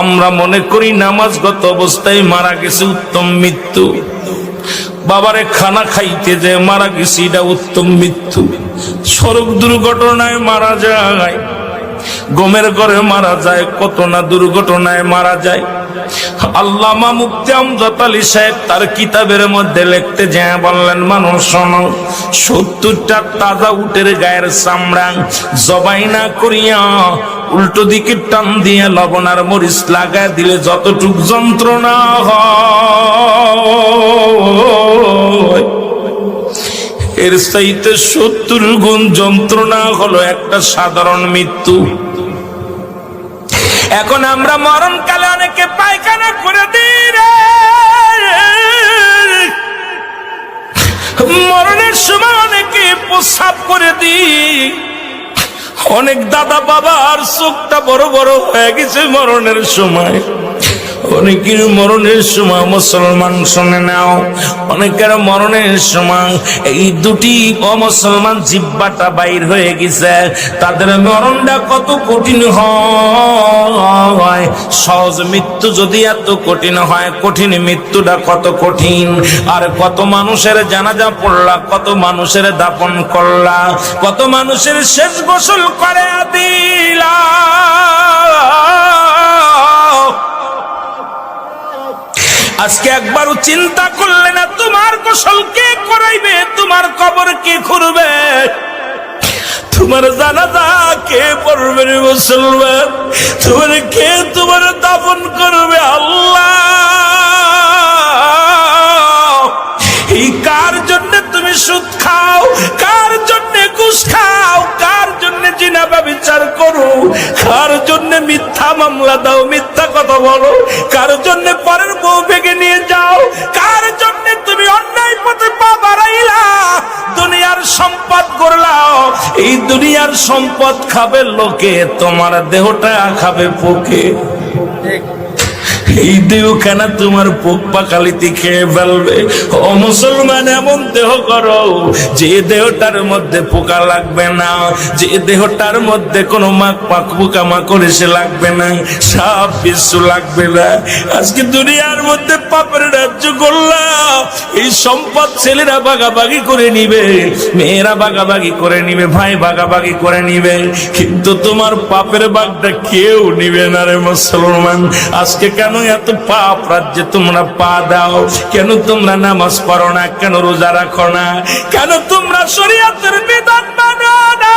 আমরা মনে করি নামাজগত অবস্থায় মারা গেছে উত্তম মৃত্যু, বাবারে খানা খাইতে যে মারা গেছে এটা উত্তম মৃত্যু। সড়ক দুর্ঘটনায় মারা যায়, গমের ঘরে মারা যায়, কত না দুর্ঘটনায় মারা যায়। আল্লামা মুফতি আমজাদ আলী সাহেব তার কিতাবের মধ্যে লিখতে যায় বললেন, মানুষ শোনো, 70টা তাজা উটের গায়ের চামড়া জবাই না করিয়া উল্টো দিকে টান দিয়ে লবণ আর মরিচ লাগায় দিলে যতটুক যন্ত্রণা হয়, এর চাইতে 70 গুণ যন্ত্রণা হলো একটা সাধারণ মৃত্যু। এখন আমরা মরণকালে অনেকে পায়খানা করে দিই রে, মরণের সময় অনেকে প্রস্রাব করে দিই। অনেক দাদা বাবার চোখটা বড় বড় হয়ে গেছে মরণের সময়। অনেকের মরণের সময়, মুসলমান শুনে নাও, অনেকের মরণের সময় এই দুটি অমুসলমান জিহ্বাটা বাইর হয়ে গেছে। তাদের মরণটা কত কঠিন হয়। সহজ মৃত্যু যদি এত কঠিন হয়, কঠিন মৃত্যুটা কত কঠিন। আর কত মানুষের জানাজা পড়লা, কত মানুষের দাফন করলা, কত মানুষের শেষ গোসল করে দিলা। আজকে একবারও চিন্তা করলে না তোমার গোসল কে করাইবে, তোমার কবর কে খুঁড়বে, তোমার জানাজা কে পড়বে রে মুসলমান, তোমার কে তোমার দাফন করবে? আল্লাহ, এই কার জন্য তুমি সুদ খাও, কার জন্য ঘুষ খাও, কার জন্য জিনা ব্যভিচার করো, কার জন্য মিথ্যা মামলা দাও, মিথ্যা কথা বলো, কার জন্য পরের বউ ভেঙে নিয়ে যাও, কার জন্য তুমি অন্যায় পথে পা বাড়াইলা, দুনিয়ার সম্পদ করলাও। এই দুনিয়ার সম্পদ খাবে লোকে, তোমার দেহটা খাবে পোকে। এই দেহখানা তোমার পোক পাকালিতে খেয়ে ফেলবে। ও মুসলমান, এমন দেহ করো যে দেহটার মধ্যে পোকা লাগবে না, যে দেহটার মধ্যে কোনো পোকা মাকড় এসে লাগবে না, সাপ বিচ্ছু লাগবে না। আজকে দুনিয়ার মধ্যে পাপের রাজ্য করলাম, এই সম্পদ ছেলেরা ভাগাভাগি করে নিবে, মেয়েরা ভাগাভাগি করে নিবে, ভাই ভাগাভাগি করে নিবে, কিন্তু তোমার পাপের ভাগটা কেউ নিবে না রে মুসলমান। আজকে কেন এত পাপ রাজ্যে তোমরা পা দাও? কেন তোমরা নামাজ পড়ো না? কেন রোজা রাখো না? কেন তোমরা শরীয়তের বিধান মানো না?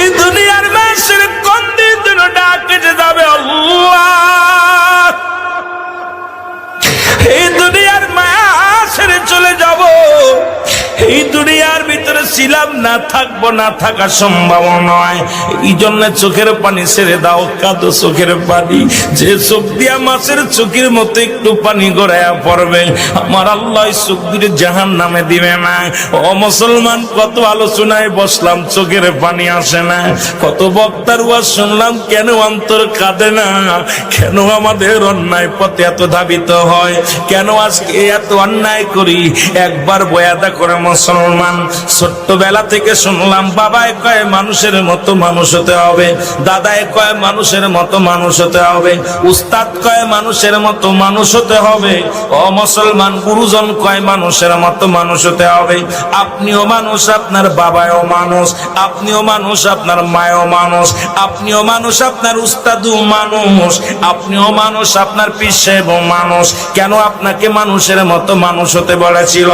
এই দুনিয়ার মানুষের কোন দিন ডাকে যাবে আল্লাহ, এই দুনিয়ার মায়া ছেড়ে চলে যাব। এই দুনিয়ার ভিতরে ছিলাম না, থাকবো না, থাকা সম্ভব নয়। এই জন্য চোখের পানি ছেড়ে দাও, কাঁদো চোখের পানি। যে চোখ দিয়া মাছের চোখের মতো একটু পানি গড়াইয়া পড়বে, আমার আল্লাহ চোখ দিয়ে জাহান নামে দিবে না। ও মুসলমান, কত আলোচনায় বসলাম, চোখের পানি আসে না। কত বক্তার ওয়াজ শুনলাম, কেন অন্তর কাঁদে না? কেন আমাদের অন্যায় পথে এত ধাবিত হয়? কেন আজকে এত অন্যায় করি? একবার বয়াদা করে মুসলমান, ছোট্টবেলা থেকে শুনলাম, বাবায় কয় মানুষের মতো মানুষ হতে হবে, দাদায় কয় মানুষের মতো মানুষ হতে হবে, উস্তাদ কয় মানুষের মতো মানুষ হতে হবে। ও মুসলমান, গুরুজন কয় মানুষের মতো মানুষ হতে হবে। আপনিও মানুষ, আপনার বাবাও মানুষ, আপনিও মানুষ, আপনার মায়ও মানুষ, আপনিও মানুষ, আপনার উস্তাদও মানুষ, আপনিও মানুষ, আপনার পীর সাহেবও মানুষ। কেন আপনাকে মানুষের মতো মানুষ হতে বলেছিল?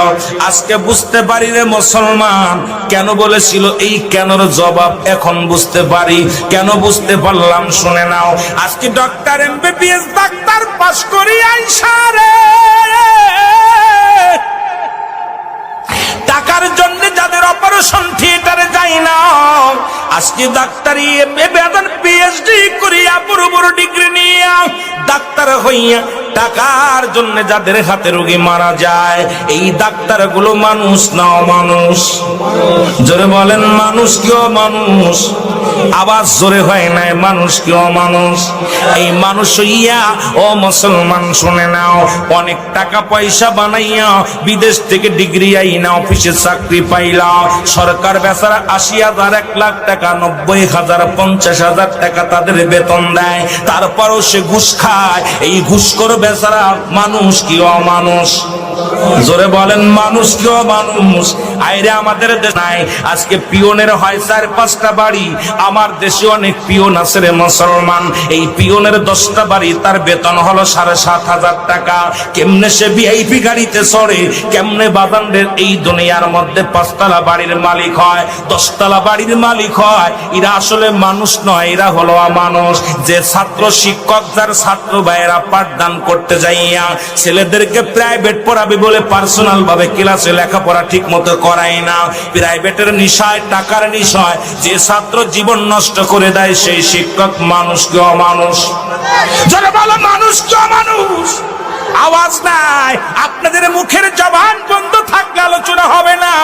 আজকে বুঝতে পারি রে মুসলমান, কেন বলেছিল। এই কেনর জবাব এখন বুঝতে পারি। কেন বুঝতে পারলাম শুনে নাও। আজকে ডক্টর এমবিবিএস ডাক্তার পাস করি আইসা রে, টাকার জন্য যাদের অপারেশন থিয়েটারে যাই না, আজকে ডাক্তারি বেতন পিএইচডি করিয়া বড় বড় ডিগ্রি নিয়ে ডাক্তার হইয়া টাকার জন্য যাদের হাতে রোগী মারা যায়, এই ডাক্তারগুলো মানুষ না অমানুষ? জোরে বলেন, মানুষ কি অমানুষ? আওয়াজ জোরে হয় নাই, মানুষ কি অমানুষ? এই মানুষ হইয়া ও মুসলমান শুনে নাও, অনেক টাকা পয়সা বানাইয়া বিদেশ থেকে ডিগ্রি আইনা অফিসে চাকরি পাইলা, সরকার বেচারা ৮০,০০০, ১,০০,০০০ টাকা, ৯০,০০০, ৫০,০০০ টাকা তাদের বেতন দেয়, তারপরও সে ঘুষ খায়। এই ঘুষখোর বেচারা মানুষ কি অমানুষ? জোরে বলেন, মানুষ কি অমানুষ? আইরে আমাদের দেশ নাই, আজকে পিয়নের হয় ৪-৫টা বাড়ি। আমার দেশে অনেক পিয়ন আছে রে মুসলমান, এই পিয়নের 10টা বাড়ি, তার বেতন হলো ৭,৫০০ টাকা। কেমনে সে ভিআইপি গাড়িতে চড়ে, কেমনে বাজানদের এই দুনিয়ার মধ্যে 5তলা বাড়ির মালিক হয়, 10তলা বাড়ির মালিক হয়? এরা আসলে মানুষ নয়, এরা হলো অমানুষ। যে ছাত্র শিক্ষক, যার ছাত্র ভাইয়েরা পাঠদান করতে যাইয়া ছেলেদেরকে প্রাইভেট পড়াবে বলে পার্সোনাল ভাবে ক্লাসে লেখাপড়া ঠিক মতো করায় না, প্রাইভেটের নিশায়, টাকার নিশায় যে ছাত্র জীবন নষ্ট করে দেয়, সেই শিক্ষক মানুষ কি অমানুষ? যারা বলো মানুষ কি অমানুষ? আওয়াজ নাই, আপনাদের মুখের জবান বন্ধ থাকলে আলোচনা হবে না।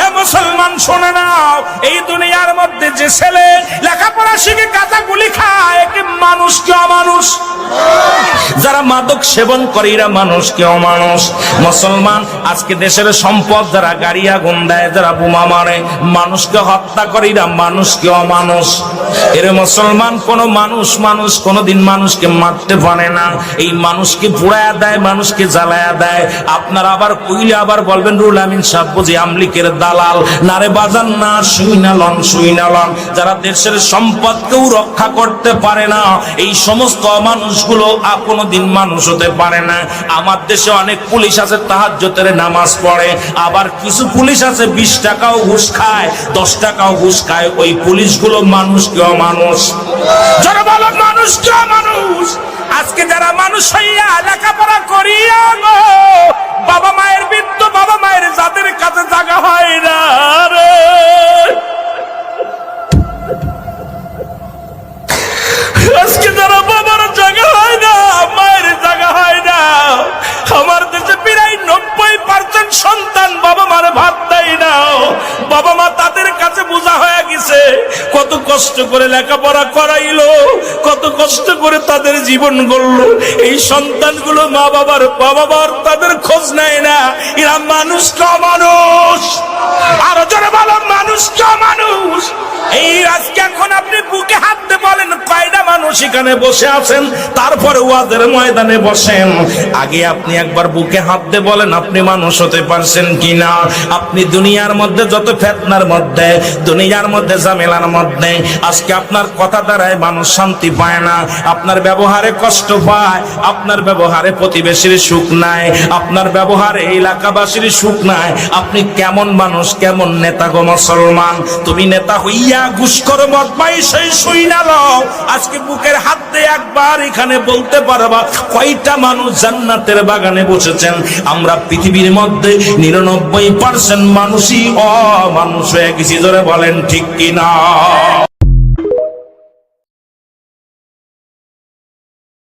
এ মুসলমান শোনে নাও, এই দুনিয়ার মধ্যে যে ছেলে লেখাপড়া শিখে কাঁচা গুলি খায়, একে মানুষ কি অমানুষ? যারা মাদক সেবন করে, এরা মানুষ কি অমানুষ? মুসলমান আজকে দেশের সম্পদ যারা গাড়ি আগুন দেয়, যারা বোমা মারে, মানুষকে হত্যা করে, এরা মানুষ কি অমানুষ? এর মুসলমান কোন মানুষ কোনদিন মানুষকে মারতে পারে না। এই মানুষকে পুড়ায়া দেয়, মানুষকে জ্বালায়া দেয়। আপনারা আবার কইলে আবার বলবেন রুল আমিন সাহেব বুঝি আমলিকের দালাল। নারে বাজান না, শুইনালন। যারা দেশের সম্পদকেও রক্ষা করতে পারে না, এই সমস্ত মানুষগুলো কোনদিন মানুষ হতে পারে না। আমার দেশে অনেক পুলিশ আছে তাহাজ্জুদের নামাজ পড়ে, আবার কিছু পুলিশ আছে 20 টাকাও ঘুষ খায়, 10 টাকাও ঘুষ খায়। ওই পুলিশগুলো মানুষ কি অমানুষ? যারা বলো মানুষ কি অমানুষ? আজকে যারা মানুষ হইয়া লেখাপড়া করিয়া গো, বাবা মায়ের বৃদ্ধ বাবা মায়ের যাদের কাছে জায়গা হয় না রে, আজকে যারা বাবার জায়গা হয় না, মায়ের জায়গা হয় না, আমার দেশে প্রায় 90% সন্তান বাবা মারে ভাত দেয় না। বাবা মা তাদের কাছে বোঝা হয়ে গেছে, কত কষ্ট করে লেখাপড়া করাইলো, কত কষ্ট করে তাদের জীবন গড়লো। এই সন্তানগুলো মা বাবার তাদের খোঁজ নেয় না। এরা মানুষ কা মানুষ? আরো জোরে বলো, মানুষ কা মানুষ? এই আজকে এখন আপনি বুকে হাত দিয়ে বলেন কয়টা মানুষ এখানে বসে আছেন, তারপরে ওয়াজের ময়দানে বসেন। আগে আপনি একবার বুকে হাত দিয়ে বলেন আপনি মানুষ হতে পারছেন কিনা। আপনি দুনিয়ার মধ্যে যত ফিতনার মধ্যে, দুনিয়ার মধ্যে ঝামেলার মধ্যে, আজকে আপনার কথা দ্বারায় মানুষ শান্তি পায় না, আপনার ব্যবহারে কষ্ট পায়, আপনার ব্যবহারে প্রতিবেশীর সুখ নাই, আপনার ব্যবহারে এলাকাবাসীর সুখ নাই। আপনি কেমন মানুষ, কেমন নেতা গো মুসলমান? তুমি নেতা হইয়া ঘুষখোর বদমাইশ সেই শুইনা লও, আজকে বুকের হাত দিয়ে একবার এখানে বলতে পারবা কয়টা মানুষ জান্নাতের বাগানে বসেছেন? আমরা পৃথিবীর মধ্যে 99% মানুষই অমানুষ হয়ে গেছি। জোরে বলেন ঠিক কিনা?